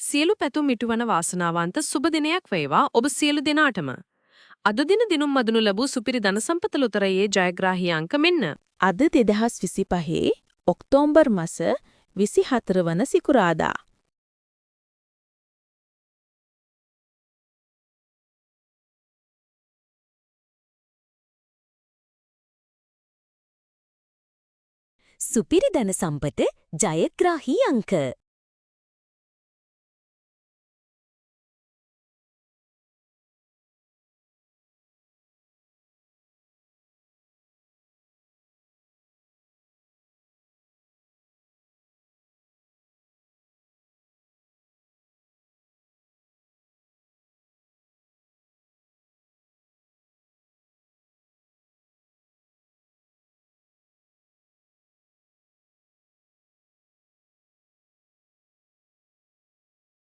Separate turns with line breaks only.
සියලු පැතුම් ඉටුවන වාසනාවන්ත සුබ දිනයක් වේවා ඔබ සියලු දෙනාටම. අද දින දිනුම් මදනු ලැබූ සුපිරි ධනසම්පත ලොතරැයේ ජයග්‍රාහී අංක මෙන්න.
අද 2025 ඔක්තෝබර් මාස 24 වන සිකුරාදා. සුපිරි ධන සම්පත ජයග්‍රාහී අංක